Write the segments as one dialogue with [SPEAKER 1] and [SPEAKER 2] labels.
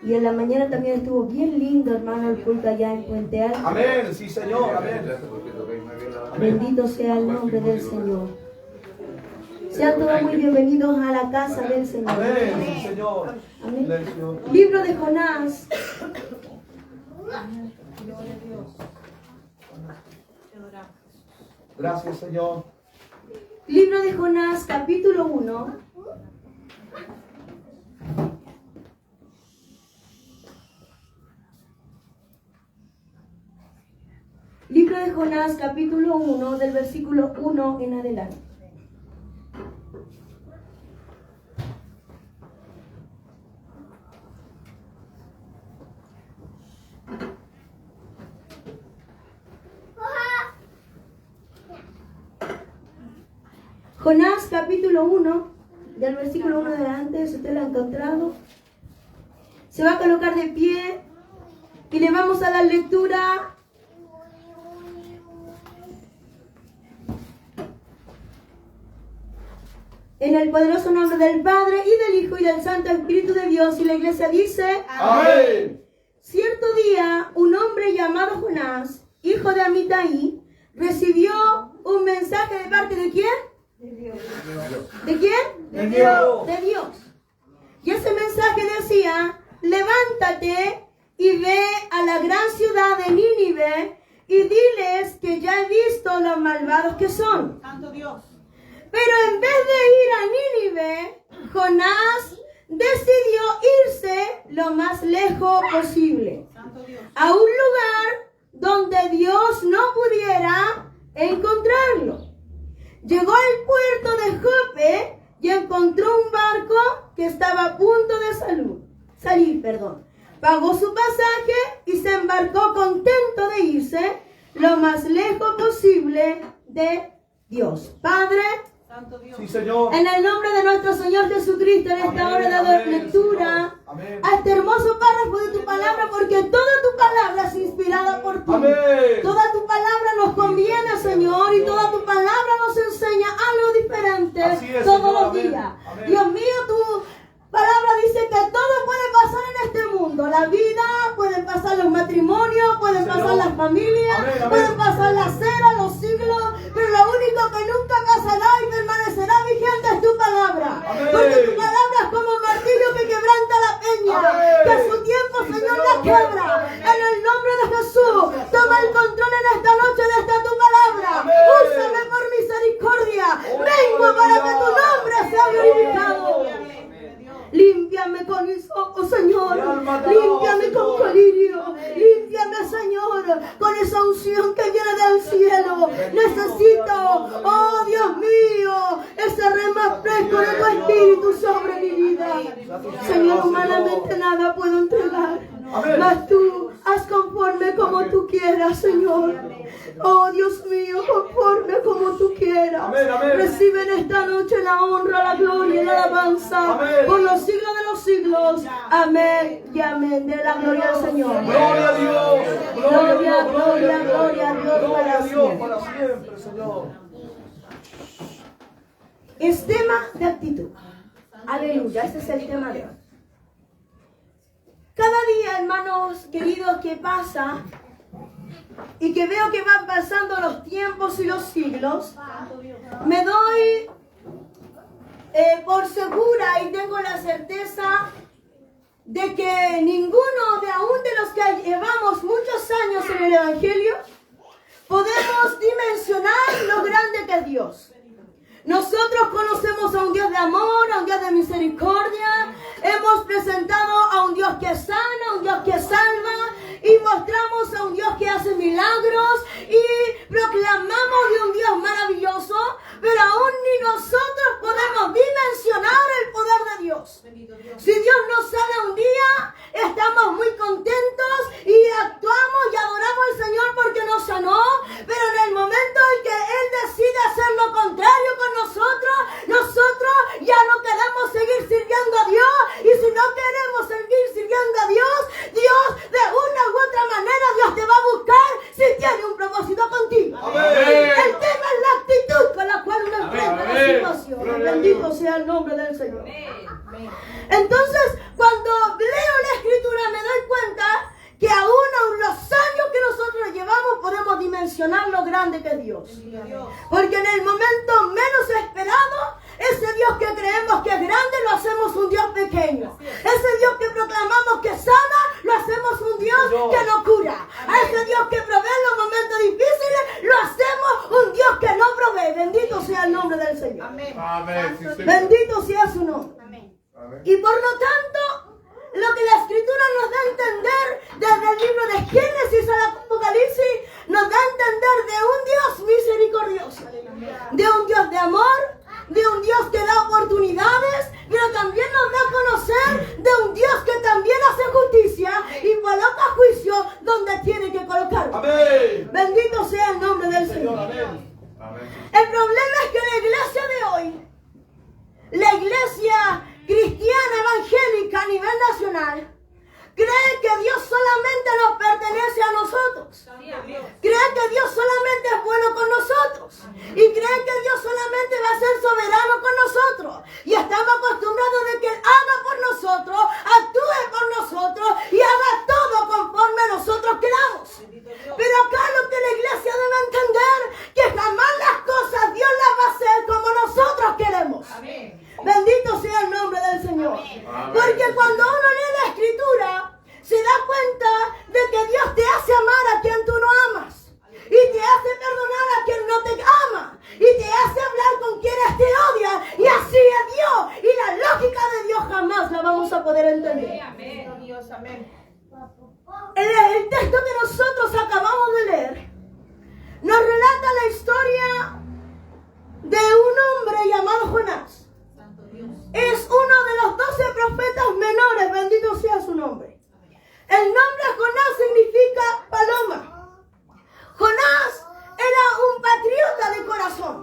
[SPEAKER 1] Y en la mañana también estuvo bien lindo, hermano, el culto allá en Puente Alto.
[SPEAKER 2] Amén, sí, Señor, amén.
[SPEAKER 1] Bendito sea el nombre del Señor. Sean todos muy bienvenidos a la casa del Señor.
[SPEAKER 2] Amén, sí, Señor.
[SPEAKER 1] Amén. Libro de Jonás.
[SPEAKER 2] Gracias, Señor.
[SPEAKER 1] Libro de Jonás, capítulo 1. Libro de Jonás, capítulo 1, del versículo 1 en adelante. Jonás capítulo 1, del versículo 1 adelante, si usted lo ha encontrado, se va a colocar de pie y le vamos a dar lectura. En el poderoso nombre del Padre y del Hijo y del Santo Espíritu de Dios, y la iglesia dice:
[SPEAKER 2] Amén.
[SPEAKER 1] Cierto día, un hombre llamado Jonás, hijo de Amitai, recibió un mensaje de parte de ¿quién? De Dios. ¿De quién?
[SPEAKER 2] De Dios.
[SPEAKER 1] De Dios. Y ese mensaje decía: levántate y ve a la gran ciudad de Nínive y diles que ya he visto los malvados que son.
[SPEAKER 3] Santo Dios.
[SPEAKER 1] Pero en vez de ir a Nínive, Jonás decidió irse lo más lejos posible, a un lugar donde Dios no pudiera encontrarlo. Llegó al puerto de Jope y encontró un barco que estaba a punto de salir. Pagó su pasaje y se embarcó contento de irse lo más lejos posible de Dios. Padre,
[SPEAKER 2] sí, Señor.
[SPEAKER 1] en el nombre de nuestro Señor Jesucristo, en esta hora de dar lectura a este hermoso párrafo de tu palabra, porque toda tu palabra es inspirada por ti.
[SPEAKER 2] Amén.
[SPEAKER 1] Toda tu palabra nos conviene, Señor, y toda tu palabra nos enseña algo diferente todos
[SPEAKER 2] Señor.
[SPEAKER 1] los
[SPEAKER 2] Amén.
[SPEAKER 1] días.
[SPEAKER 2] Amén.
[SPEAKER 1] Dios mío, tu palabra dice que todo puede pasar en este mundo. La vida, pueden pasar los matrimonios, pueden pasar las familias,
[SPEAKER 2] Amén, amén.
[SPEAKER 1] pueden pasar las eras, los siglos, pero lo único que nunca pasará y permanecerá vigente es tu palabra.
[SPEAKER 2] Amén.
[SPEAKER 1] Porque tu palabra es como un martillo que quebranta la peña,
[SPEAKER 2] Amén.
[SPEAKER 1] que a su tiempo,
[SPEAKER 2] Sí,
[SPEAKER 1] Señor,
[SPEAKER 2] Señor.
[SPEAKER 1] la quebra. En el nombre de Jesús, toma el control en esta noche de esta tu palabra.
[SPEAKER 2] Amén.
[SPEAKER 1] Úsame por misericordia.
[SPEAKER 2] Oh,
[SPEAKER 1] Vengo para que tu
[SPEAKER 2] aleluya.
[SPEAKER 1] nombre sea glorificado. Límpiame con hisopo, Señor.
[SPEAKER 2] Mi alma te
[SPEAKER 1] Límpiame
[SPEAKER 2] alaba,
[SPEAKER 1] con
[SPEAKER 2] Señor.
[SPEAKER 1] colirio. Límpiame, Señor, con esa unción que viene del cielo. Necesito, oh Dios mío, ese rema fresco de tu espíritu sobre mi vida. Señor, humanamente nada puedo entregar.
[SPEAKER 2] Amén.
[SPEAKER 1] Mas tú haz conforme como tú quieras, Señor. Oh Dios mío, conforme como tú quieras.
[SPEAKER 2] Amén, amén.
[SPEAKER 1] Recibe en esta noche la honra, la gloria y la alabanza
[SPEAKER 2] Amén.
[SPEAKER 1] por los siglos de los siglos. Amén y amén. De la gloria al Señor.
[SPEAKER 2] Gloria a Dios.
[SPEAKER 1] Gloria, gloria, gloria a Dios
[SPEAKER 2] Gloria
[SPEAKER 1] para
[SPEAKER 2] a Dios
[SPEAKER 1] siempre.
[SPEAKER 2] para siempre, Señor.
[SPEAKER 1] Es tema de actitud. Aleluya, ese es el tema de hoy. Cada día, hermanos queridos, que pasa y que veo que van pasando los tiempos y los siglos, me doy por segura y tengo la certeza de que ninguno de aún de los que llevamos muchos años en el Evangelio podemos dimensionar lo grande que es Dios. Nosotros conocemos a un Dios de amor, a un Dios de misericordia. Hemos presentado a un Dios que sana, a un Dios que salva. Y mostramos a un Dios que hace milagros. Y proclamamos de un Dios maravilloso. Pero aún ni nosotros podemos dimensionar el poder de Dios. Si Dios nos sana un día, estamos muy contentos y actuamos y adoramos al Señor porque nos sanó. Pero en el momento en que Él decide hacer lo contrario con nosotros ya no queremos seguir sirviendo a Dios. Y si no queremos seguir sirviendo a Dios, Dios de una u otra manera Dios te va a buscar si tiene un Dios. Porque en el momento menos esperado, ese Dios que creemos que es grande, lo hacemos un Dios pequeño. Ese Dios que proclamamos que sana, lo hacemos un Dios que no cura. A ese Dios que provee en los momentos difíciles, lo hacemos un Dios que no provee. Bendito sea el nombre del Señor.
[SPEAKER 3] Amén.
[SPEAKER 1] Bendito sea su nombre.
[SPEAKER 3] Amén.
[SPEAKER 1] Y por lo tanto, lo que la Escritura nos da a entender desde el libro de Génesis al Apocalipsis, nos da a entender de un Dios misericordioso, de un Dios de amor, de un Dios que da oportunidades, pero también nos da a conocer de un Dios que también hace justicia y coloca juicio donde tiene que colocarlo.
[SPEAKER 2] Amén.
[SPEAKER 1] Bendito sea el nombre del
[SPEAKER 2] Señor,
[SPEAKER 1] Señor.
[SPEAKER 2] amén.
[SPEAKER 1] El problema es que la iglesia de hoy, la iglesia cristiana evangélica a nivel nacional, cree que Dios solamente nos pertenece a nosotros. Cree que Dios solamente es bueno con nosotros. Y cree que Dios solamente va a ser soberano con nosotros. Y estamos acostumbrados de que Él haga por nosotros, actúe por nosotros y haga todo conforme nosotros queramos. Pero acá lo que la iglesia debe entender, que jamás las cosas Dios las va a hacer como nosotros queremos. Bendito sea el nombre del Señor. Porque cuando uno lee la Escritura, se da cuenta de que Dios te hace amar a quien tú no amas. Y te hace perdonar a quien no te ama. Y te hace hablar con quienes te odian. Y así es Dios. Y la lógica de Dios jamás la vamos a poder entender. El texto que nosotros acabamos de leer nos relata la historia de un hombre llamado Jonás. Es uno de los 12 profetas menores, bendito sea su nombre. El nombre Jonás significa paloma. Jonás era un patriota de corazón.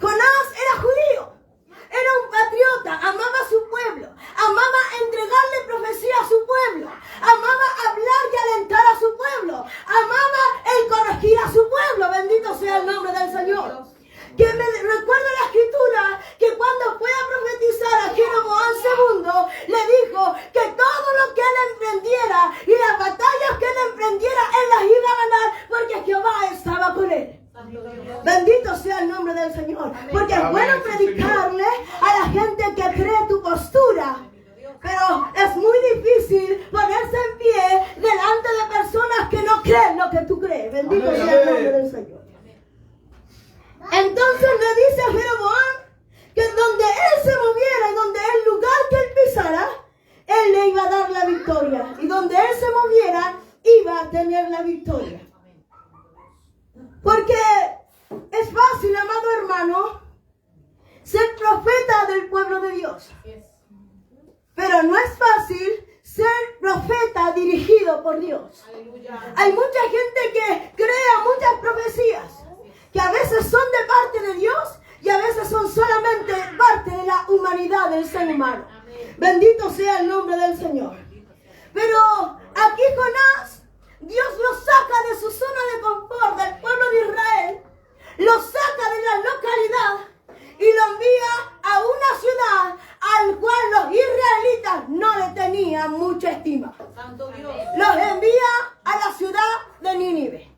[SPEAKER 1] Jonás era judío. Era un patriota, amaba a su pueblo, amaba entregarle profecía a su pueblo, amaba hablar y alentar a su pueblo, amaba el corregir a su pueblo, bendito sea el nombre del Señor. Que me recuerda la Escritura que cuando fue a profetizar a Jeroboam II, le dijo que todo lo que él emprendiera y las batallas que él emprendiera, él las iba a ganar porque Jehová estaba con él. Bendito sea el nombre del Señor. Porque es bueno predicarle a la gente que cree tu postura. Pero es muy difícil ponerse en pie delante de personas que no creen lo que tú crees. Bendito sea el nombre del Señor. Entonces le dice a Jeroboam que donde él se moviera y donde el lugar que él pisara, él le iba a dar la victoria. Y donde él se moviera, iba a tener la victoria. Porque es fácil, amado hermano, ser profeta del pueblo de Dios. Pero no es fácil ser profeta dirigido por Dios. Hay mucha gente que crea muchas profecías, que a veces son de parte de Dios y a veces son solamente parte de la humanidad del ser humano. Bendito sea el nombre del Señor. Pero aquí Jonás, Dios lo saca de su zona de confort del pueblo de Israel, lo saca de la localidad y lo envía a una ciudad al cual los israelitas no le tenían mucha estima. Los envía a la ciudad de Nínive.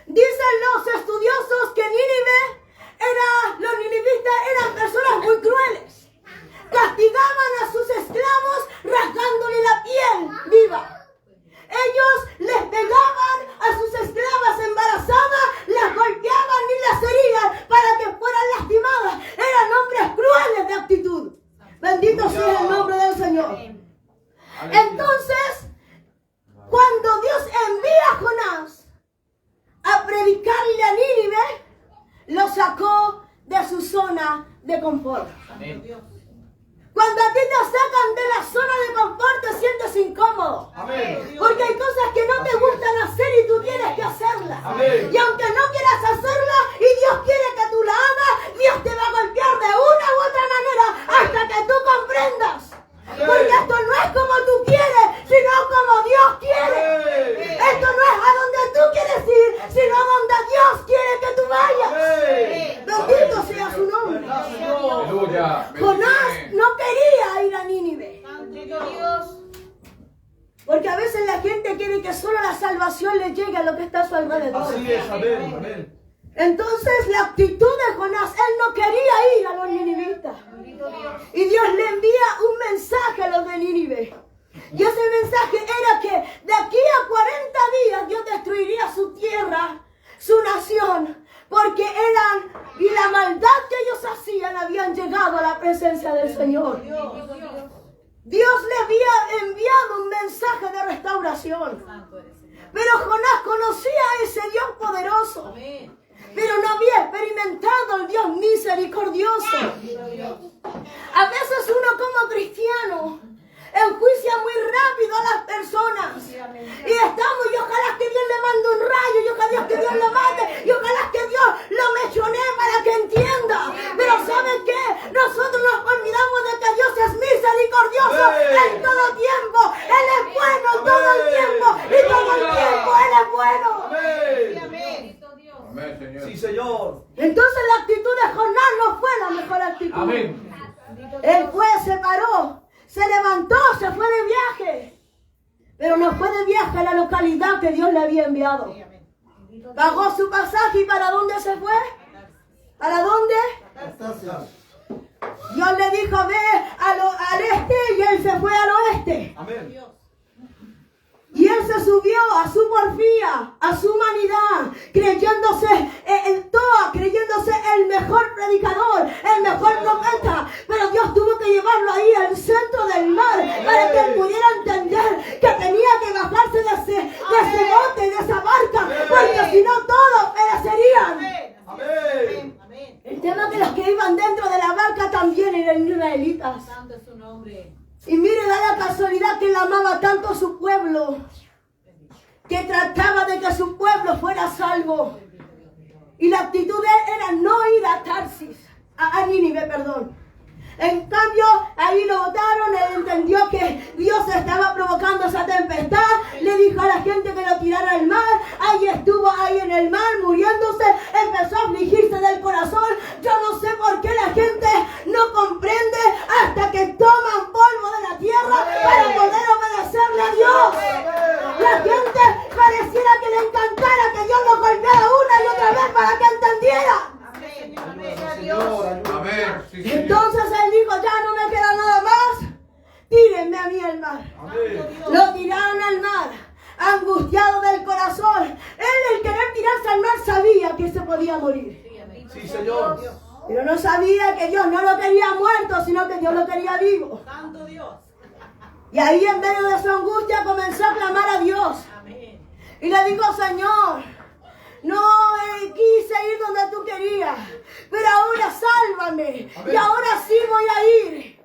[SPEAKER 1] Dicen los estudiosos que los ninivitas eran personas muy crueles. Castigaban a sus esclavos rasgándole la piel viva. Ellos les pegaban a sus esclavas embarazadas, las golpeaban y las herían para que fueran lastimadas. Eran hombres crueles de actitud. Bendito sea el nombre del Señor. Entonces, cuando Dios envía a Jonás a predicarle a Nínive, lo sacó de su zona de confort. Cuando a ti te sacan de la zona de confort, te sientes incómodo. Porque hay cosas que no te gustan hacer y tú tienes que hacerlas. Y aunque no quieras hacerlas y Dios quiere que tú la hagas, Dios te va a golpear de una u otra manera hasta que tú comprendas. Porque esto no es como tú quieres, sino como Dios quiere. Esto no es a donde tú quieres ir, sino a donde Dios quiere que tú vayas. Bendito sea su nombre. Jonás no quería ir a Nínive. Porque a veces la gente quiere que solo la salvación le llegue a lo que está a su alrededor.
[SPEAKER 2] Así es, amén, amén.
[SPEAKER 1] Entonces la actitud de Jonás, él no quería ir a los ninivitas. Y Dios le envía un mensaje a los de Nínive. Y ese mensaje era que de aquí a 40 días Dios destruiría su tierra, su nación, porque y la maldad que ellos hacían habían llegado a la presencia del Señor. Dios le había enviado un mensaje de restauración. Pero Jonás conocía a ese Dios poderoso. Pero no había experimentado el Dios misericordioso. A veces uno como cristiano enjuicia muy rápido a las personas. Y estamos, y ojalá que Dios le mande un rayo, y ojalá que Dios lo mate, y ojalá que Dios lo mechonee para que entienda. Pero ¿saben qué? Nosotros nos olvidamos de que Dios es misericordioso en todo tiempo. Él es bueno todo el tiempo, y todo el tiempo Él es bueno.
[SPEAKER 2] Amén, Señor.
[SPEAKER 3] Sí, Señor.
[SPEAKER 1] Entonces la actitud de Jonás no fue la mejor actitud.
[SPEAKER 2] Amén.
[SPEAKER 1] Él fue, se paró, se levantó, se fue de viaje. Pero no fue de viaje a la localidad que Dios le había enviado. Pagó su pasaje y ¿para dónde se fue? ¿Para dónde? Dios le dijo, ve al este, y él se fue al oeste.
[SPEAKER 3] Amén.
[SPEAKER 1] Y él se subió a su porfía, a su humanidad, creyéndose creyéndose el mejor predicador, el mejor profeta. Pero Dios tuvo que llevarlo ahí al centro del mar para que él pudiera entender que tenía que bajarse de ese bote, de esa barca, porque si no todos perecerían.
[SPEAKER 3] Amén.
[SPEAKER 1] El tema es que los que iban dentro de la barca también eran israelitas.
[SPEAKER 4] Santo es su nombre.
[SPEAKER 1] Y mire, da la casualidad que él amaba tanto a su pueblo, que trataba de que su pueblo fuera salvo. Y la actitud de él era no ir a Tarsis, a Nínive, perdón. En cambio, ahí lo botaron, él entendió que Dios estaba provocando esa tempestad, le dijo a la gente que lo tirara al mar, ahí estuvo ahí en el mar muriéndose, empezó a afligirse del corazón. Yo no sé por qué la gente no comprende hasta que toman polvo de la tierra para poder obedecerle a Dios. La gente pareciera que le encantara que Dios lo golpeara una y otra vez para que entendiera.
[SPEAKER 2] Amén. Sí, Señor.
[SPEAKER 1] Entonces él dijo, ya no me queda nada más, tírenme a mí al mar.
[SPEAKER 3] Amén.
[SPEAKER 1] Lo tiraron al mar, angustiado del corazón. Él, el querer tirarse al mar, sabía que se podía morir.
[SPEAKER 3] Sí, Señor.
[SPEAKER 1] Pero no sabía que Dios no lo quería muerto, sino que Dios lo quería vivo.
[SPEAKER 4] Santo Dios.
[SPEAKER 1] Y ahí en medio de su angustia comenzó a clamar a Dios.
[SPEAKER 4] Amén.
[SPEAKER 1] Y le dijo, Señor, no quise ir donde tú querías, pero ahora sálvame.
[SPEAKER 3] Amén.
[SPEAKER 1] Y ahora sí voy a ir.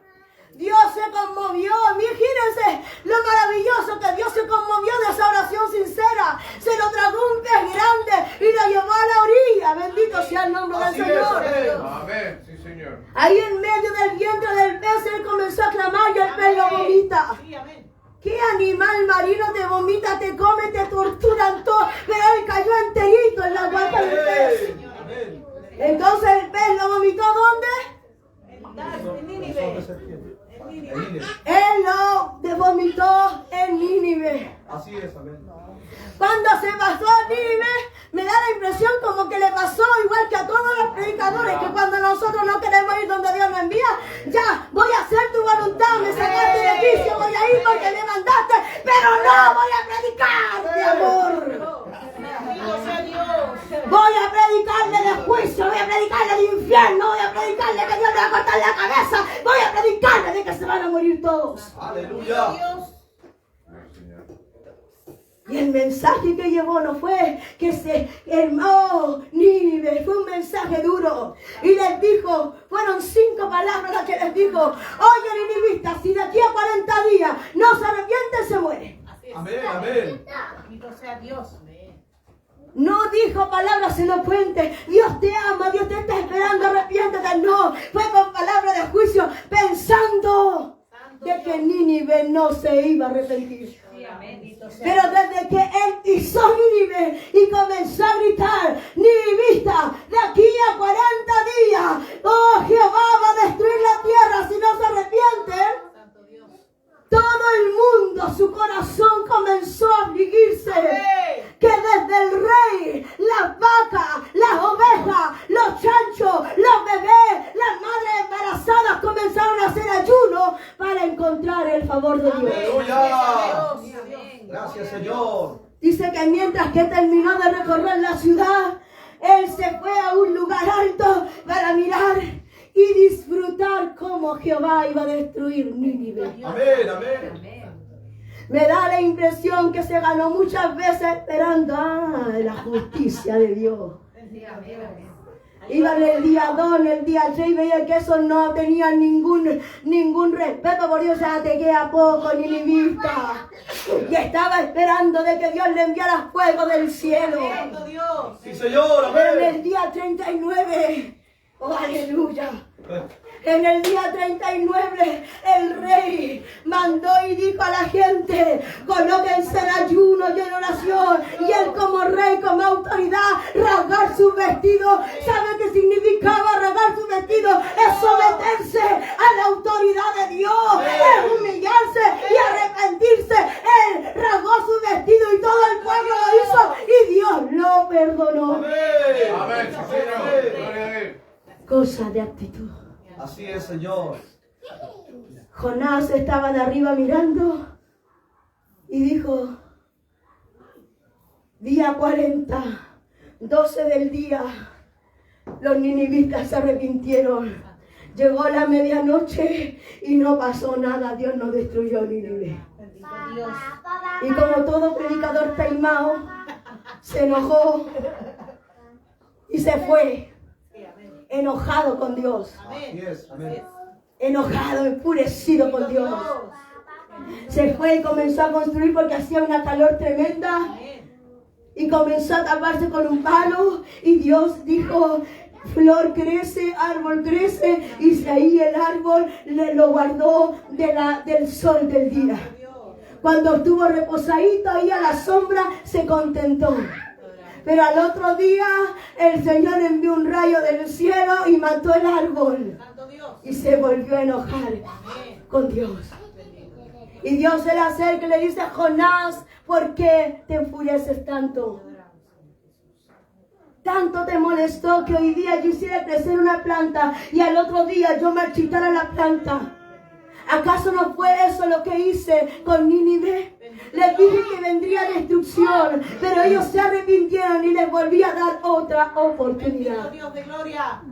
[SPEAKER 1] Dios se conmovió. Imagínense lo maravilloso que Dios se conmovió de esa oración sincera. Se lo tragó un pez grande y lo llevó a la orilla. Bendito sea el nombre del
[SPEAKER 3] Así es,
[SPEAKER 1] Señor.
[SPEAKER 3] amén.
[SPEAKER 2] Amén. Sí, Señor.
[SPEAKER 1] Ahí en medio del vientre del pez él comenzó a clamar y el pez lo vomita.
[SPEAKER 4] Sí, amén.
[SPEAKER 1] ¿Qué animal marino te vomita, te come, te torturan todo? Pero él cayó enterito en la guata del pez.
[SPEAKER 3] Amén.
[SPEAKER 1] Entonces el pez lo vomitó ¿dónde?
[SPEAKER 4] En Nínive.
[SPEAKER 1] Él lo vomitó en Nínive.
[SPEAKER 3] Así es, amén.
[SPEAKER 1] Cuando se pasó a Nínive, me da la impresión como que le pasó igual que a todos los predicadores, que cuando nosotros no queremos ir donde Dios nos envía, ya, voy a hacer tu voluntad, me sacaste de vicio, voy a ir porque me mandaste, pero no voy a predicar de amor.
[SPEAKER 4] Bendito sea Dios.
[SPEAKER 1] Voy a predicarle de juicio, voy a predicarle de infierno, voy a predicarle que Dios le va a cortar la cabeza, voy a predicarle de que se van a morir todos.
[SPEAKER 3] Aleluya.
[SPEAKER 4] Dios.
[SPEAKER 2] Amén, Señor.
[SPEAKER 1] Y el mensaje que llevó no fue que se hermó Nínive, fue un mensaje duro. Y les dijo, fueron 5 palabras las que les dijo, oye ninivistas, si de aquí a 40 días no se arrepienten, se muere.
[SPEAKER 4] Así es.
[SPEAKER 3] Amén, amén.
[SPEAKER 4] Bendito sea Dios. Amén.
[SPEAKER 1] No dijo palabras elocuentes, Dios te ama, Dios te está esperando, arrepiéntete. No, fue con palabras de juicio, pensando de que Nínive no se iba a arrepentir.
[SPEAKER 4] Sí, amén. Bendito sea
[SPEAKER 1] Pero desde que él pisó Nínive y comenzó a gritar, ninivista, de aquí a 40 días, oh Jehová va a destruir la tierra si no se arrepienten.
[SPEAKER 4] Santo Dios.
[SPEAKER 1] Todo el mundo, su corazón comenzó a afligirse. Que desde el rey, las vacas, la las ovejas, los chanchos, los bebés, las madres embarazadas comenzaron a hacer ayuno para encontrar el favor de Dios.
[SPEAKER 3] Aleluya. Gracias, Señor.
[SPEAKER 1] Dice que mientras que terminó de recorrer la ciudad, él se fue a un lugar alto para mirar y disfrutar cómo Jehová iba a destruir Nínive.
[SPEAKER 3] Amén, amén.
[SPEAKER 1] Me da la impresión que se ganó muchas veces esperando la justicia de Dios. Iban el día 2, el día 3 y veían que esos no tenían ningún respeto por Dios, ya te queda poco, ninivita. Y estaba esperando de que Dios le enviara fuego del cielo.
[SPEAKER 3] Sí, Señor,
[SPEAKER 1] Pero en
[SPEAKER 3] amén.
[SPEAKER 1] el día 39, oh aleluya. En el día 39 el rey mandó y dijo a la gente: colóquense en ayuno y en oración. Y él como rey, como autoridad, rasgar su vestido. ¿Sabe qué significaba rasgar su vestido? Es someterse a la autoridad de Dios, es humillarse y arrepentirse. Él rasgó su vestido y todo el pueblo lo hizo y Dios lo perdonó.
[SPEAKER 3] Amén.
[SPEAKER 2] Amén, sí, Señor. Gloria a Dios.
[SPEAKER 1] Cosa de actitud.
[SPEAKER 3] Así es, Señor.
[SPEAKER 1] Jonás estaba de arriba mirando y dijo: día 40, 12 del día, los ninivitas se arrepintieron. Llegó la medianoche y no pasó nada, Dios no destruyó Nínive. Y como todo predicador taimao, se enojó y se fue, enojado con Dios.
[SPEAKER 3] Así es, amén.
[SPEAKER 1] Enojado, enfurecido con Dios. Se fue y comenzó a construir porque hacía una calor tremenda. Y comenzó a taparse con un palo. Y Dios dijo: flor crece, árbol crece. Y ahí el árbol lo guardó del sol del día. Cuando estuvo reposadito ahí a la sombra, se contentó. Pero al otro día el Señor envió un rayo del cielo y mató el árbol. Y se volvió a enojar con Dios. Y Dios se le acerca y le dice: Jonás, ¿por qué te enfureces tanto? Tanto te molestó que hoy día yo hiciera crecer una planta y al otro día yo marchitara la planta. ¿Acaso no fue eso lo que hice con Nínive? Les dije que vendría destrucción, pero ellos se arrepintieron y les volví a dar otra oportunidad.
[SPEAKER 4] Dios de gloria.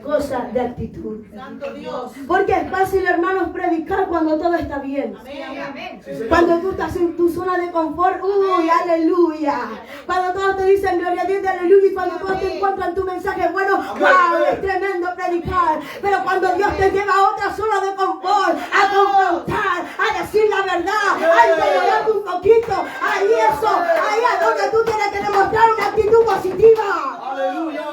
[SPEAKER 1] Cosa de actitud.
[SPEAKER 4] Santo Dios.
[SPEAKER 1] Porque es fácil, hermanos, predicar cuando todo está bien.
[SPEAKER 4] Amén.
[SPEAKER 3] Sí, Señor.
[SPEAKER 1] Cuando tú estás en tu zona de confort, ¡uy, aleluya! Cuando todos te dicen gloria a Dios, aleluya, y cuando todos te encuentran tu mensaje bueno, ¡wow! Es tremendo predicar. Pero cuando Dios te lleva a otra zona de confort, a confrontar, a decir la verdad, a incomodarte un poquito, ahí es donde tú tienes que demostrar una actitud positiva.
[SPEAKER 3] Aleluya.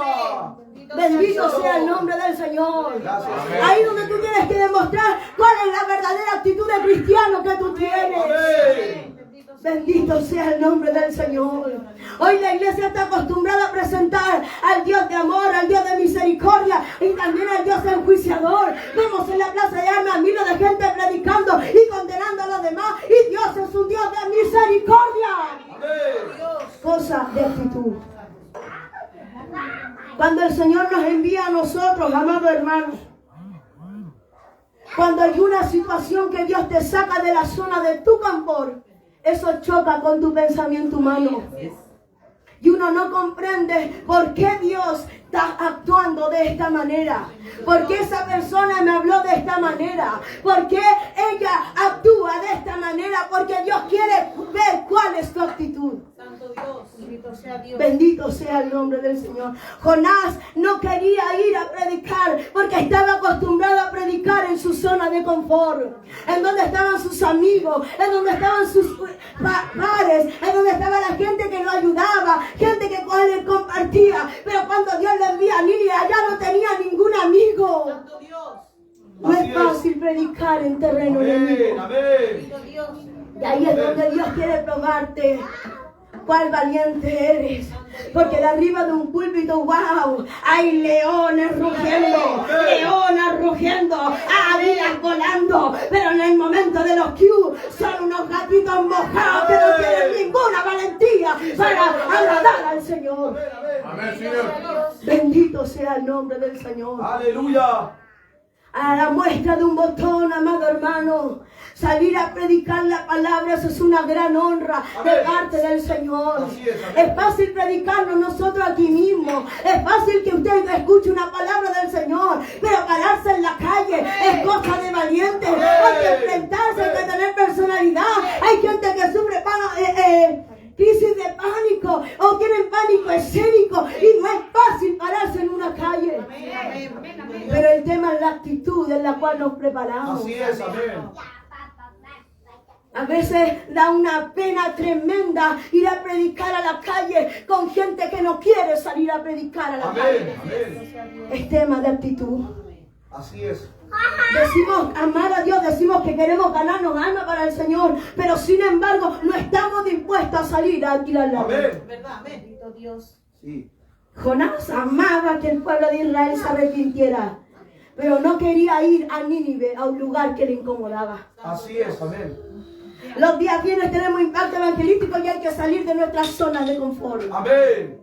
[SPEAKER 1] Bendito sea el nombre del Señor.
[SPEAKER 3] Gracias.
[SPEAKER 1] Ahí donde tú tienes que demostrar cuál es la verdadera actitud de cristiano que tú tienes.
[SPEAKER 3] Amén.
[SPEAKER 1] Bendito sea el nombre del Señor. Hoy la iglesia está acostumbrada a presentar al Dios de amor, al Dios de misericordia y también al Dios enjuiciador. Vemos en la plaza de armas miles de gente predicando y condenando a los demás. Y Dios es un Dios de misericordia.
[SPEAKER 3] Amén.
[SPEAKER 1] Cosa de actitud. Cuando el Señor nos envía a nosotros, amados hermanos, cuando hay una situación que Dios te saca de la zona de tu confort, eso choca con tu pensamiento humano. Y uno no comprende por qué Dios está actuando de esta manera. ¿Por qué esa persona me habló de esta manera? ¿Por qué ella actúa de esta manera? Porque Dios quiere ver cuál es tu actitud.
[SPEAKER 4] Santo Dios. Bendito sea Dios.
[SPEAKER 1] Bendito sea el nombre del Señor. Jonás no quería ir a predicar porque estaba acostumbrado a predicar en su zona de confort, en donde estaban sus amigos, en donde estaban sus pares, en donde estaba la gente que lo ayudaba, gente que con él compartía. Pero cuando Dios le envía a Nínive, allá no tenía ningún amigo.
[SPEAKER 4] Santo Dios.
[SPEAKER 1] No es fácil predicar en terreno enemigo.
[SPEAKER 3] Amén. Amén.
[SPEAKER 4] Bendito Dios.
[SPEAKER 1] Y ahí es donde Dios quiere probarte. Cuál valiente eres. Porque de arriba de un púlpito, wow, hay leones rugiendo, leonas rugiendo, águilas volando. Pero en el momento de los Q son unos gatitos mojados que no tienen ninguna valentía para agradar al Señor.
[SPEAKER 2] Amén, Señor.
[SPEAKER 1] sea el nombre del Señor.
[SPEAKER 3] Aleluya.
[SPEAKER 1] A la muestra de un botón, amado hermano, salir a predicar la palabra, eso es una gran honra de
[SPEAKER 3] Amén.
[SPEAKER 1] parte del Señor.
[SPEAKER 3] Así es, amén.
[SPEAKER 1] Es fácil predicarnos nosotros aquí mismo, es fácil que usted escuche una palabra del Señor, pero pararse en la calle es cosa de valientes. Hay que enfrentarse, hay que tener personalidad. Hay gente que sufre crisis de pánico o tienen pánico escénico y no es fácil pararse en una calle.
[SPEAKER 4] Amén.
[SPEAKER 1] Pero el tema es la actitud en la cual nos preparamos.
[SPEAKER 3] Así es, amén.
[SPEAKER 1] A veces da una pena tremenda ir a predicar a la calle con gente que no quiere salir a predicar a la calle.
[SPEAKER 3] Amén, amén.
[SPEAKER 1] Es tema de actitud.
[SPEAKER 3] Así es.
[SPEAKER 1] Decimos amar a Dios, decimos que queremos ganarnos alma para el Señor, pero sin embargo no estamos dispuestos a salir a alquilar la vida.
[SPEAKER 3] Amén.
[SPEAKER 4] ¿Verdad? Amén. Bendito Dios.
[SPEAKER 3] Sí.
[SPEAKER 1] Jonás amaba que el pueblo de Israel se arrepintiera, pero no quería ir a Nínive, a un lugar que le incomodaba.
[SPEAKER 3] Así es, amén.
[SPEAKER 1] Los días viernes tenemos impacto evangelístico y hay que salir de nuestras zonas de confort.
[SPEAKER 3] Amén.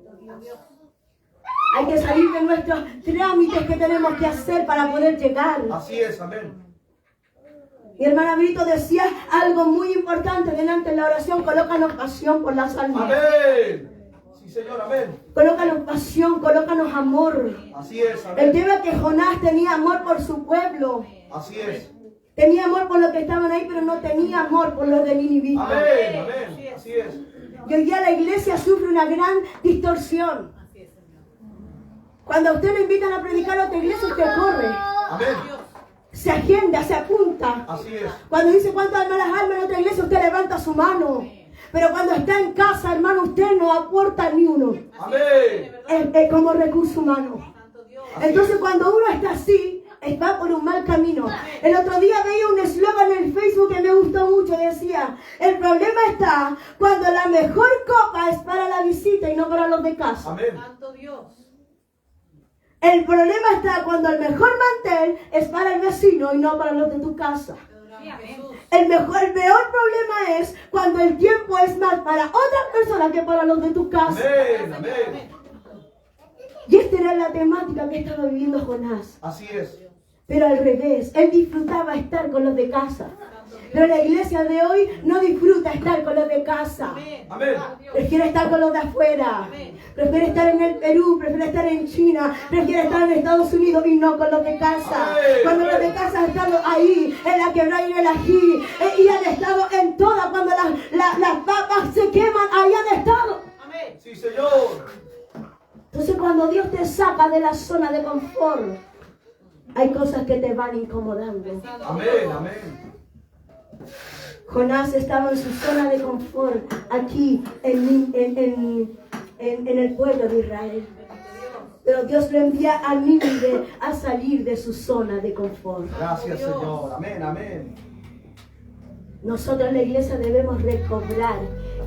[SPEAKER 1] Hay que salir de nuestros trámites que tenemos que hacer para poder llegar.
[SPEAKER 3] Así es, amén.
[SPEAKER 1] Mi hermana Brito decía algo muy importante delante de la oración: colócanos pasión por las almas.
[SPEAKER 3] Amén. Sí, Señor, amén.
[SPEAKER 1] Colócanos pasión, colócanos amor.
[SPEAKER 3] Así es,
[SPEAKER 1] El
[SPEAKER 3] amén.
[SPEAKER 1] tema es que Jonás tenía amor por su pueblo.
[SPEAKER 3] Así es.
[SPEAKER 1] Tenía amor por los que estaban ahí, pero no tenía amor por los de Nínive.
[SPEAKER 3] Amén, amén. Así es.
[SPEAKER 1] Y hoy día la iglesia sufre una gran distorsión. Cuando a usted lo invitan a predicar a otra iglesia, usted corre,
[SPEAKER 3] Amén.
[SPEAKER 1] se agenda, se apunta.
[SPEAKER 3] Así es.
[SPEAKER 1] Cuando dice cuántas almas en otra iglesia, usted levanta su mano. Pero cuando está en casa, hermano, usted no aporta ni uno.
[SPEAKER 3] Amén.
[SPEAKER 1] Es como recurso humano.
[SPEAKER 4] Santo Dios.
[SPEAKER 1] Entonces cuando uno está así, va por un mal camino. El otro día veía un eslogan en el Facebook que me gustó mucho. Decía: el problema está cuando la mejor copa es para la visita y no para los de casa.
[SPEAKER 3] Amén.
[SPEAKER 4] Santo Dios.
[SPEAKER 1] El problema está cuando el mejor mantel es para el vecino y no para los de tu casa.
[SPEAKER 4] Jesús.
[SPEAKER 1] El peor problema es cuando el tiempo es más para otras personas que para los de tu casa.
[SPEAKER 3] Amén. Amén.
[SPEAKER 1] Y esta era la temática que estaba viviendo Jonás.
[SPEAKER 3] Así es.
[SPEAKER 1] Pero al revés, él disfrutaba estar con los de casa. Pero la iglesia de hoy no disfruta estar con los de casa.
[SPEAKER 3] Amén.
[SPEAKER 1] Prefiere estar con los de afuera. Prefiere estar en el Perú, prefiere estar en China, prefiere estar en Estados Unidos y no con los de casa.
[SPEAKER 3] Amén.
[SPEAKER 1] Cuando los de casa han estado ahí, en la quebrada y en el ají, y han estado en todas, cuando las papas se queman, ahí han estado.
[SPEAKER 4] Amén.
[SPEAKER 3] Sí, Señor.
[SPEAKER 1] Entonces cuando Dios te saca de la zona de confort, hay cosas que te van incomodando.
[SPEAKER 3] Amén. Amén.
[SPEAKER 1] Jonás estaba en su zona de confort aquí en el pueblo de Israel. Pero Dios lo envía a Nínive a salir de su zona de confort.
[SPEAKER 3] Gracias, Señor. Amén. Amén.
[SPEAKER 1] Nosotros en la iglesia debemos recobrar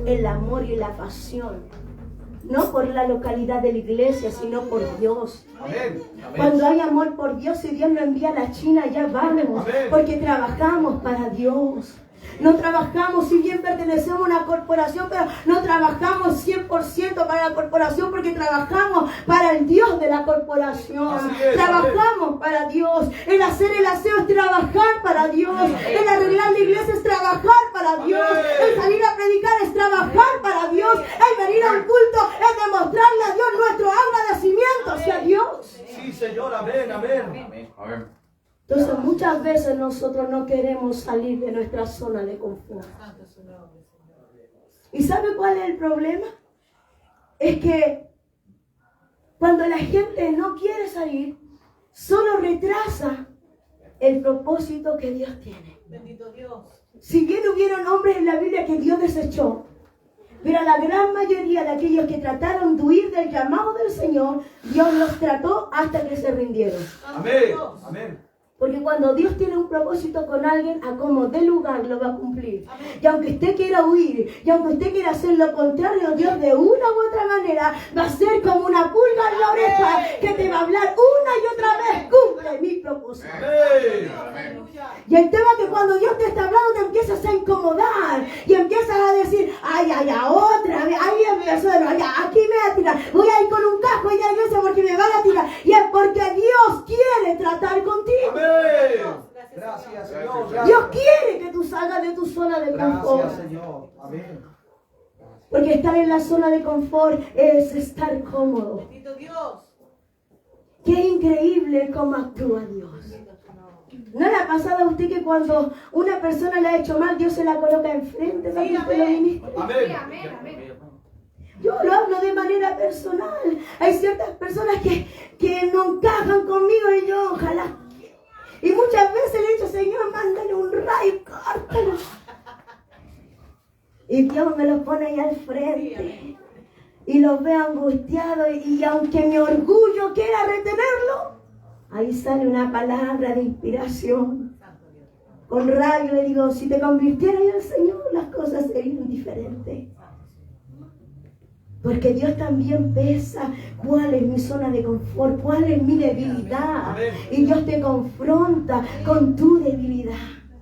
[SPEAKER 1] el amor y la pasión. No por la localidad de la iglesia, sino por Dios.
[SPEAKER 3] Amén.
[SPEAKER 1] Cuando hay amor por Dios y Dios nos envía a la China, ya vamos.
[SPEAKER 3] Amén.
[SPEAKER 1] Porque trabajamos para Dios. No trabajamos, si bien pertenecemos a una corporación, pero no trabajamos 100% para la corporación porque trabajamos para el Dios de la corporación.
[SPEAKER 3] Así es,
[SPEAKER 1] Trabajamos para Dios. El hacer el aseo es trabajar para Dios. El arreglar la iglesia es trabajar para Dios.
[SPEAKER 3] Amén.
[SPEAKER 1] El salir a predicar es trabajar para Dios. El venir a un culto es demostrarle a Dios nuestro agradecimiento hacia Dios.
[SPEAKER 3] Sí, Señor. Amén. Amén.
[SPEAKER 2] Amén. Amén.
[SPEAKER 1] Entonces muchas veces nosotros no queremos salir de nuestra zona de confort.
[SPEAKER 4] Santo es su nombre, Señor.
[SPEAKER 1] ¿Y sabe cuál es el problema? Es que cuando la gente no quiere salir, solo retrasa el propósito que Dios tiene.
[SPEAKER 4] Bendito Dios.
[SPEAKER 1] Si bien hubieron hombres en la Biblia que Dios desechó, pero la gran mayoría de aquellos que trataron de huir del llamado del Señor, Dios los trató hasta que se rindieron.
[SPEAKER 4] Santo
[SPEAKER 3] Amén.
[SPEAKER 4] Dios.
[SPEAKER 3] Amén.
[SPEAKER 1] Porque cuando Dios tiene un propósito con alguien, a como dé lugar lo va a cumplir.
[SPEAKER 4] Amén.
[SPEAKER 1] Y aunque usted quiera huir, y aunque usted quiera hacer lo contrario, Dios de una u otra manera va a ser como una pulga en la oreja que te va a hablar una y otra vez: cumple mi propósito.
[SPEAKER 3] Amén.
[SPEAKER 4] Aleluya.
[SPEAKER 1] Y el tema es que cuando Dios te está hablando, te empiezas a incomodar y empiezas a decir: ay, otra vez, ahí empezó de nuevo, ya, aquí me va a tirar, voy a ir con un casco y a la iglesia porque me van a tirar, y es porque Dios quiere tratar contigo.
[SPEAKER 3] Amén. Gracias, Señor.
[SPEAKER 1] Dios quiere que tú salgas de tu zona de confort.
[SPEAKER 3] Gracias, Señor. Amén.
[SPEAKER 1] Porque estar en la zona de confort es estar cómodo.
[SPEAKER 4] Bendito Dios.
[SPEAKER 1] Qué increíble cómo actúa Dios. ¿No le ha pasado a usted que cuando una persona le ha hecho mal, Dios se la coloca enfrente para que usted lo ministre?
[SPEAKER 3] Amén.
[SPEAKER 1] Yo lo hablo de manera personal. Hay ciertas personas que no encajan conmigo y yo ojalá. Y muchas veces le he dicho, Señor, mándale un rayo, córtalo. Y Dios me lo pone ahí al frente. Y lo veo angustiado y aunque mi orgullo quiera retenerlo, ahí sale una palabra de inspiración. Con rayo le digo, si te convirtieras en el Señor, las cosas serían diferentes. Porque Dios también pesa cuál es mi zona de confort, cuál es mi debilidad. Y Dios te confronta con tu debilidad.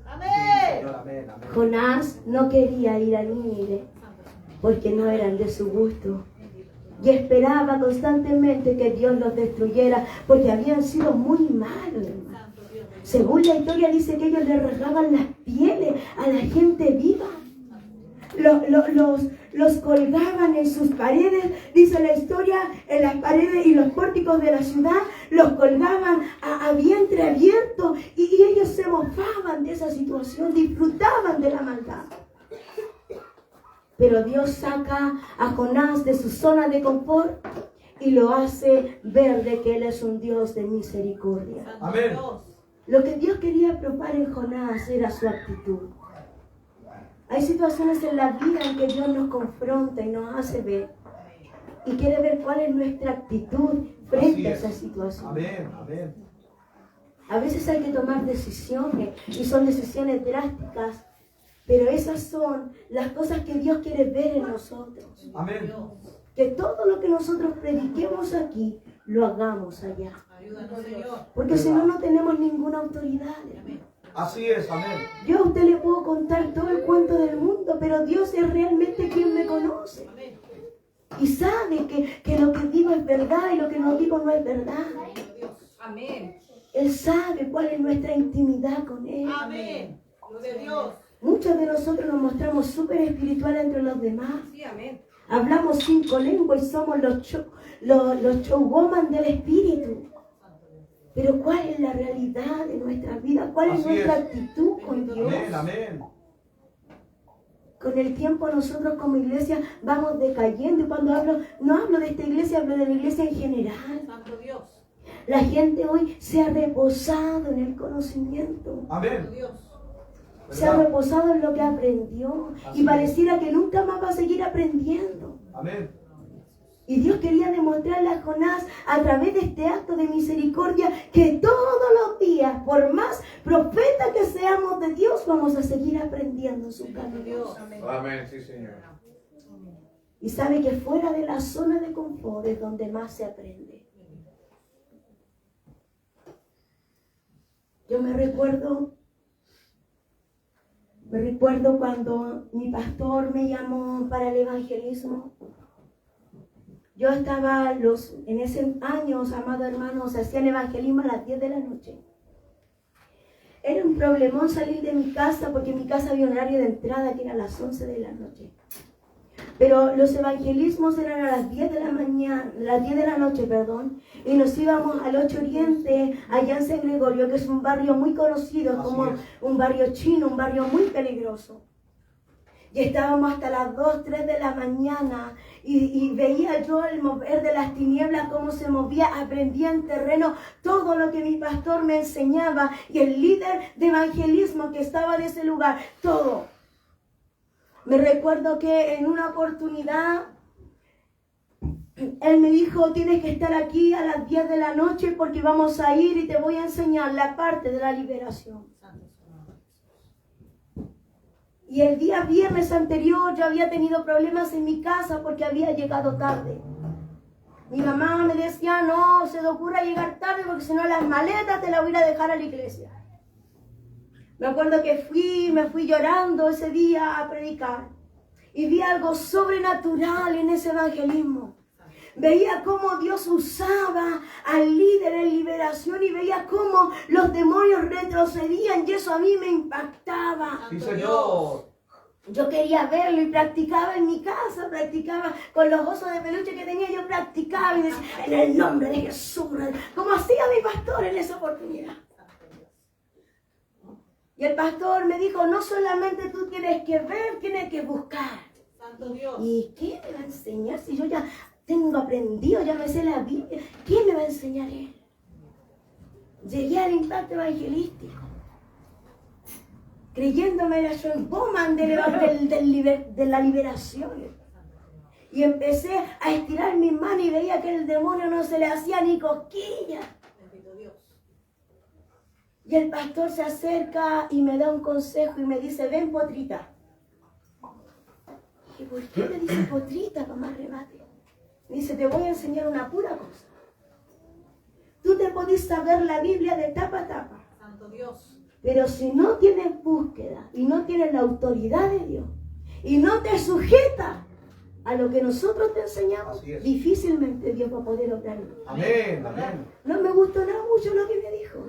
[SPEAKER 4] Amén.
[SPEAKER 1] Jonás no quería ir a Nínive porque no eran de su gusto. Y esperaba constantemente que Dios los destruyera porque habían sido muy malos. Según la historia dice que ellos le rasgaban las pieles a la gente viva. Los colgaban en sus paredes, dice la historia, en las paredes y los pórticos de la ciudad, los colgaban a vientre abierto y ellos se mofaban de esa situación, disfrutaban de la maldad. Pero Dios saca a Jonás de su zona de confort y lo hace ver de que Él es un Dios de misericordia.
[SPEAKER 3] Amén.
[SPEAKER 1] Lo que Dios quería probar en Jonás era su actitud. Hay situaciones en la vida en que Dios nos confronta y nos hace ver. Y quiere ver cuál es nuestra actitud frente a esa situación.
[SPEAKER 3] Amén. Amén.
[SPEAKER 1] A veces hay que tomar decisiones y son decisiones drásticas. Pero esas son las cosas que Dios quiere ver en nosotros.
[SPEAKER 3] Amén.
[SPEAKER 1] Que todo lo que nosotros prediquemos aquí, lo hagamos allá.
[SPEAKER 4] Ayúdanos, Señor.
[SPEAKER 1] Porque si no, no tenemos ninguna autoridad.
[SPEAKER 3] Así es. Amén.
[SPEAKER 1] Yo a usted le puedo contar todo el cuento del mundo, pero Dios es realmente quien me conoce.
[SPEAKER 4] Amén.
[SPEAKER 1] Y sabe que lo que digo es verdad y lo que no digo no es verdad.
[SPEAKER 4] Amén.
[SPEAKER 1] Él sabe cuál es nuestra intimidad con Él.
[SPEAKER 4] Amén. Gloria a Dios.
[SPEAKER 1] Muchos de nosotros nos mostramos súper espirituales entre los demás.
[SPEAKER 4] Sí, amén.
[SPEAKER 1] Hablamos 5 lenguas y somos los showwoman del espíritu. Pero ¿cuál es la realidad de nuestra vida? ¿Cuál es
[SPEAKER 3] Así
[SPEAKER 1] nuestra
[SPEAKER 3] es.
[SPEAKER 1] actitud con Dios?
[SPEAKER 3] Amén. Amén.
[SPEAKER 1] Con el tiempo nosotros como iglesia vamos decayendo. Y cuando no hablo de esta iglesia, hablo de la iglesia en general.
[SPEAKER 4] Santo Dios.
[SPEAKER 1] La gente hoy se ha reposado en el conocimiento.
[SPEAKER 3] Amén.
[SPEAKER 4] Santo Dios.
[SPEAKER 1] Se ha reposado en lo que aprendió.
[SPEAKER 3] Así
[SPEAKER 1] Y
[SPEAKER 3] es.
[SPEAKER 1] pareciera que nunca más va a seguir aprendiendo.
[SPEAKER 3] Amén.
[SPEAKER 1] Y Dios quería demostrarle a Jonás a través de este acto de misericordia que todos los días, por más profeta que seamos de Dios, vamos a seguir aprendiendo en su camino.
[SPEAKER 4] Dios. Amén.
[SPEAKER 2] Amén, sí, Señor.
[SPEAKER 1] Y sabe que fuera de la zona de confort es donde más se aprende. Yo me recuerdo cuando mi pastor me llamó para el evangelismo. Yo estaba en ese año, amados hermanos, hacían evangelismo a las 10 de la noche. Era un problemón salir de mi casa porque en mi casa había un horario de entrada que era a las 11 de la noche. Pero los evangelismos eran a las 10 de la mañana, las 10 de la noche, perdón, y nos íbamos al 8 Oriente, allá en San Gregorio, que es un barrio muy conocido,
[SPEAKER 3] Así
[SPEAKER 1] como
[SPEAKER 3] es.
[SPEAKER 1] un barrio chino, un barrio muy peligroso. Y estábamos hasta las 2, 3 de la mañana y veía yo el mover de las tinieblas, cómo se movía, aprendía en terreno todo lo que mi pastor me enseñaba y el líder de evangelismo que estaba en ese lugar, todo. Me recuerdo que en una oportunidad él me dijo, tienes que estar aquí a las 10 de la noche porque vamos a ir y te voy a enseñar la parte de la liberación. Y el día viernes anterior yo había tenido problemas en mi casa porque había llegado tarde. Mi mamá me decía, no se te ocurra llegar tarde porque si no las maletas te las voy a ir a dejar a la iglesia. Me acuerdo que me fui llorando ese día a predicar. Y vi algo sobrenatural en ese evangelismo. Veía cómo Dios usaba al líder en liberación y veía cómo los demonios retrocedían y eso a mí me impactaba.
[SPEAKER 3] Sí, Señor.
[SPEAKER 1] Yo quería verlo y practicaba en mi casa, practicaba con los osos de peluche que tenía, yo practicaba y decía, en el nombre de Jesús, como hacía mi pastor en esa oportunidad. Y el pastor me dijo, no solamente tú tienes que ver, tienes que buscar.
[SPEAKER 4] Santo Dios.
[SPEAKER 1] ¿Y qué me va a enseñar si yo ya tengo aprendido, ya me sé la Biblia? ¿Quién me va a enseñar él? Llegué al impacto evangelístico, creyéndome la John Bowman de la liberación. Y empecé a estirar mi mano y veía que el demonio no se le hacía ni cosquillas.
[SPEAKER 4] Bendito Dios.
[SPEAKER 1] Y el pastor se acerca y me da un consejo y me dice, ven, Potrita. Y ¿por qué me dice Potrita para más remate? Me dice, te voy a enseñar una pura cosa. Tú te podés saber la Biblia de tapa a tapa.
[SPEAKER 4] Santo Dios.
[SPEAKER 1] Pero si no tienes búsqueda y no tienes la autoridad de Dios y no te sujetas a lo que nosotros te enseñamos, difícilmente Dios va a poder obrar en ti.
[SPEAKER 3] Amén, amén.
[SPEAKER 1] No me gustó nada mucho lo que me dijo.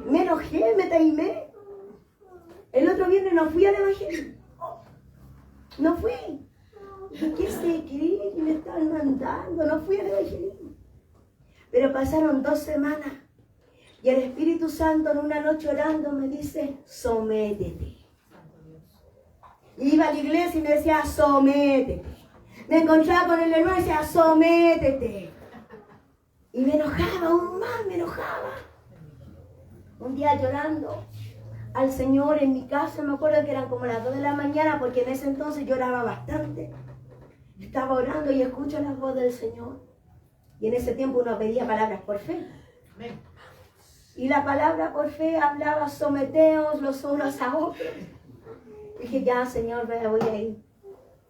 [SPEAKER 1] Me enojé, me taimé. El otro viernes no fui al evangelio. No fui. ¿Qué se cree que me están mandando? No fui al evangelio. Pero pasaron 2 semanas. Y el Espíritu Santo en una noche orando me dice, sométete. Y iba a la iglesia y me decía, sométete. Me encontraba con el hermano y decía, sométete. Y me enojaba, aún más me enojaba. Un día llorando al Señor en mi casa, me acuerdo que eran como las 2 de la mañana, porque en ese entonces lloraba bastante. Estaba orando y escucho la voz del Señor. Y en ese tiempo uno pedía palabras por fe.
[SPEAKER 4] Amén.
[SPEAKER 1] Y la palabra por fe hablaba, someteos los unos a otros. Dije, ya, Señor, voy a ir.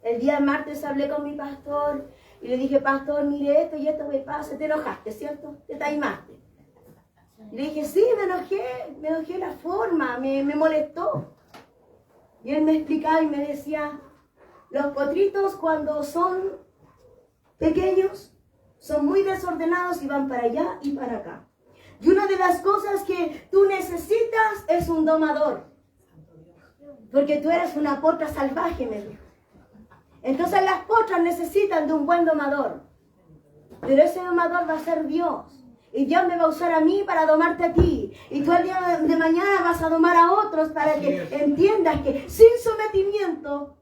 [SPEAKER 1] El día martes hablé con mi pastor y le dije, pastor, mire esto y esto me pasa. Te enojaste, ¿cierto? Te taimaste. Y le dije, sí, me enojé la forma, me molestó. Y él me explicaba y me decía, los potritos cuando son pequeños son muy desordenados y van para allá y para acá. Y una de las cosas que tú necesitas es un domador. Porque tú eres una potra salvaje, me dijo. Entonces las potras necesitan de un buen domador. Pero ese domador va a ser Dios. Y Dios me va a usar a mí para domarte a ti. Y tú el día de mañana vas a domar a otros para que entiendas que sin sometimiento,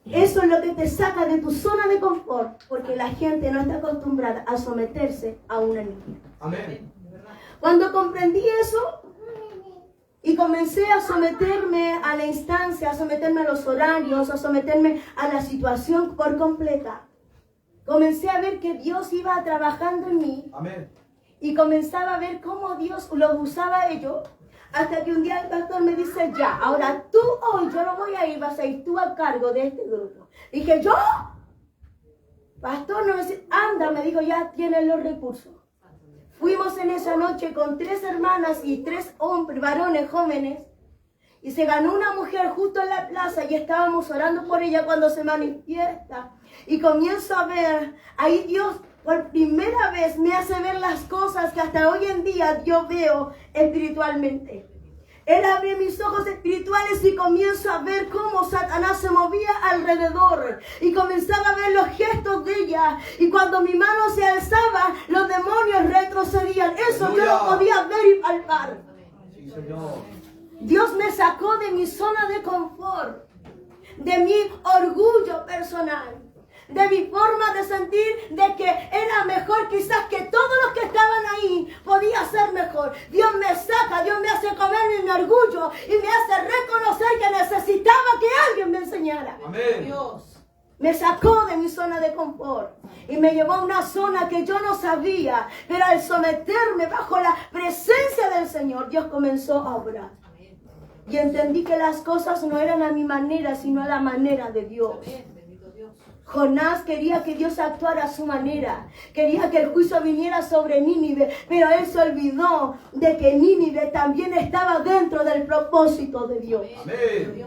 [SPEAKER 1] eso es lo que te saca de tu zona de confort. Porque la gente no está acostumbrada a someterse a una niña.
[SPEAKER 3] Amén.
[SPEAKER 1] Cuando comprendí eso y comencé a someterme a la instancia, a someterme a los horarios, a someterme a la situación por completa, comencé a ver que Dios iba trabajando en mí.
[SPEAKER 3] Amén.
[SPEAKER 1] Y comenzaba a ver cómo Dios los usaba a ellos. Hasta que un día el pastor me dice, ya, ahora tú hoy, yo no voy a ir, vas a ir tú a cargo de este grupo. Dije, ¿yo? Pastor, no me dice, anda, me dijo, ya tienes los recursos. Fuimos en esa noche con 3 hermanas y 3 hombres, varones jóvenes. Y se ganó una mujer justo en la plaza y estábamos orando por ella cuando se manifiesta. Y comienzo a ver, ahí Dios por primera vez me hace ver las cosas que hasta hoy en día yo veo espiritualmente. Él abre mis ojos espirituales y comienzo a ver cómo Satanás se movía alrededor. Y comenzaba a ver los gestos de ella. Y cuando mi mano se alzaba, los demonios retrocedían. Eso yo lo podía ver y palpar.
[SPEAKER 3] Sí, Señor.
[SPEAKER 1] Dios me sacó de mi zona de confort, de mi orgullo personal, de mi forma de sentir de que era mejor quizás que todos los que estaban ahí podía ser mejor. Dios me saca, Dios me hace comer mi orgullo y me hace reconocer que necesitaba que alguien me enseñara.
[SPEAKER 3] Amén.
[SPEAKER 4] Dios.
[SPEAKER 1] Me sacó de mi zona de confort y me llevó a una zona que yo no sabía, pero al someterme bajo la presencia del Señor, Dios comenzó a obrar. Y entendí que las cosas no eran a mi manera, sino a la manera de Dios. Jonás quería que Dios actuara a su manera. Quería que el juicio viniera sobre Nínive. Pero él se olvidó de que Nínive también estaba dentro del propósito de Dios.
[SPEAKER 3] Amén.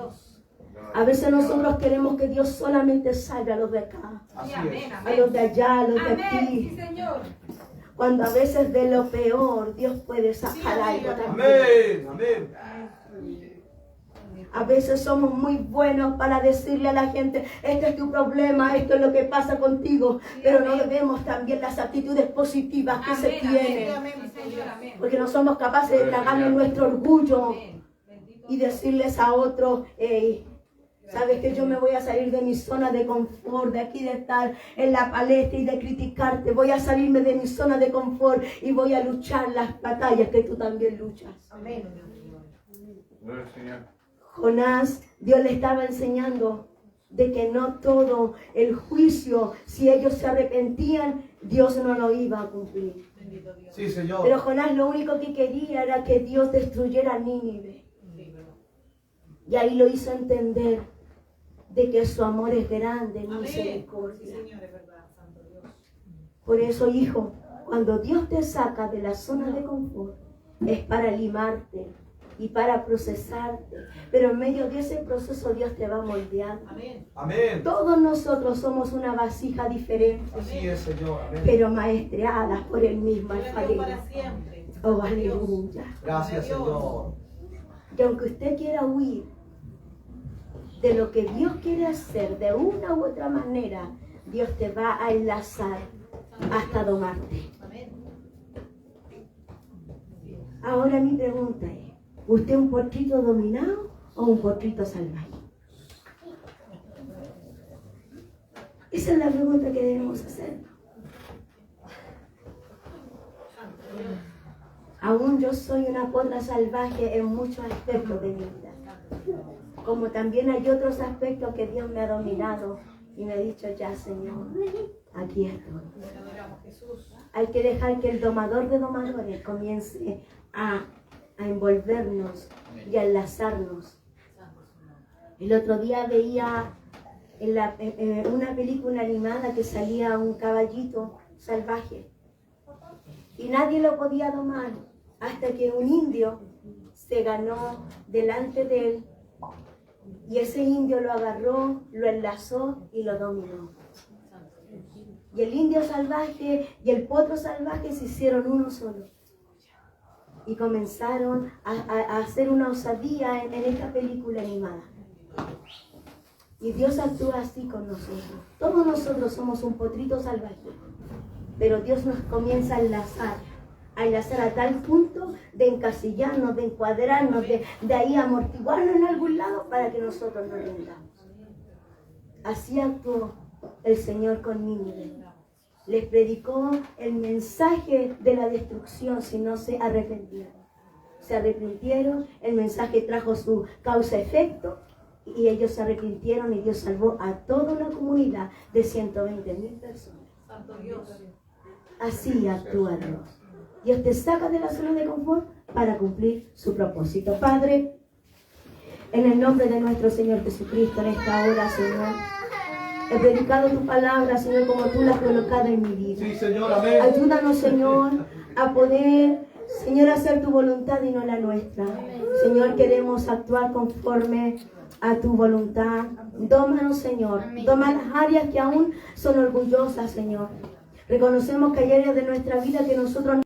[SPEAKER 1] A veces nosotros queremos que Dios solamente salve a los de acá,
[SPEAKER 3] Así
[SPEAKER 4] Amén,
[SPEAKER 3] es.
[SPEAKER 1] a
[SPEAKER 4] amén.
[SPEAKER 1] los de allá, a los de
[SPEAKER 4] Amén, sí,
[SPEAKER 1] aquí.
[SPEAKER 4] Señor.
[SPEAKER 1] Cuando a veces de lo peor Dios puede sacar
[SPEAKER 4] Sí,
[SPEAKER 1] algo
[SPEAKER 4] amén.
[SPEAKER 1] también.
[SPEAKER 3] Amén. Amén.
[SPEAKER 1] A veces somos muy buenos para decirle a la gente, este es tu problema, esto es lo que pasa contigo, pero no vemos también las actitudes positivas que se
[SPEAKER 4] Amén,
[SPEAKER 1] tienen,
[SPEAKER 4] amén, sí, Señor, amén.
[SPEAKER 1] porque no somos capaces de tragarle nuestro orgullo
[SPEAKER 4] Amén. Bendito
[SPEAKER 1] y decirles a otros, hey, sabes que yo me voy a salir de mi zona de confort, de aquí de estar en la palestra y de criticarte, voy a salirme de mi zona de confort y voy a luchar las batallas que tú también luchas.
[SPEAKER 4] Amén.
[SPEAKER 2] Gloria al Señor.
[SPEAKER 1] Jonás, Dios le estaba enseñando de que no todo el juicio, si ellos se arrepentían, Dios no lo iba a cumplir.
[SPEAKER 4] Bendito Dios.
[SPEAKER 3] Sí, Señor.
[SPEAKER 1] Pero Jonás lo único que quería era que Dios destruyera Nínive.
[SPEAKER 4] Sí, verdad.
[SPEAKER 1] Y ahí lo hizo entender de que su amor es grande en
[SPEAKER 4] Amén. Sí,
[SPEAKER 1] misericordia.
[SPEAKER 4] Señor, es verdad, Santo Dios.
[SPEAKER 1] Por eso, hijo, cuando Dios te saca de la zona de confort, es para limarte y para procesarte. Pero en medio de ese proceso Dios te va moldeando.
[SPEAKER 4] Amén.
[SPEAKER 3] Amén.
[SPEAKER 1] Todos nosotros somos una vasija diferente,
[SPEAKER 3] Así es, Señor. Amén.
[SPEAKER 1] pero maestreadas por el mismo
[SPEAKER 4] Gloria a Dios
[SPEAKER 1] alfarero.
[SPEAKER 4] para siempre.
[SPEAKER 1] Oh,
[SPEAKER 4] Gloria a Dios.
[SPEAKER 1] aleluya.
[SPEAKER 3] Gracias, Señor.
[SPEAKER 1] Y aunque usted quiera huir de lo que Dios quiere hacer de una u otra manera, Dios te va a enlazar hasta domarte.
[SPEAKER 4] Amén.
[SPEAKER 1] Ahora mi pregunta es, ¿usted es un potrito dominado o un potrito salvaje? Esa es la pregunta que debemos hacer. Aún yo soy una potra salvaje en muchos aspectos de mi vida. Como también hay otros aspectos que Dios me ha dominado y me ha dicho, ya Señor, aquí estoy.
[SPEAKER 4] Te adoramos, Jesús.
[SPEAKER 1] Hay que dejar que el domador de domadores comience a envolvernos y a enlazarnos.
[SPEAKER 4] Santo Señor.
[SPEAKER 1] El otro día veía en una película animada que salía un caballito salvaje y nadie lo podía domar hasta que un indio se ganó delante de él y ese indio lo agarró, lo enlazó y lo dominó. Y el indio salvaje y el potro salvaje se hicieron uno solo. Y comenzaron a hacer una osadía en esta película animada. Y Dios actúa así con nosotros. Todos nosotros somos un potrito salvaje. Pero Dios nos comienza a enlazar a tal punto de encasillarnos, de encuadrarnos, de ahí amortiguarnos en algún lado para que nosotros nos rindamos. Así actuó el Señor con Nínive. Les predicó el mensaje de la destrucción si no se arrepintieron. Se arrepintieron, el mensaje trajo su causa-efecto y ellos se arrepintieron y Dios salvó a toda una comunidad de 120,000 personas.
[SPEAKER 4] Santo Dios.
[SPEAKER 1] Así actúa Dios. Dios te saca de la zona de confort para cumplir su propósito. Padre, en el nombre de nuestro Señor Jesucristo, en esta hora, Señor, he predicado tu palabra, Señor, como tú la has colocado en mi vida.
[SPEAKER 3] Sí, Señor. Amén.
[SPEAKER 1] Ayúdanos, Señor, a poder, Señor, hacer tu voluntad y no la nuestra. Señor, queremos actuar conforme a tu voluntad. Dómanos, Señor. Toma las áreas que aún son orgullosas, Señor. Reconocemos que hay áreas de nuestra vida que nosotros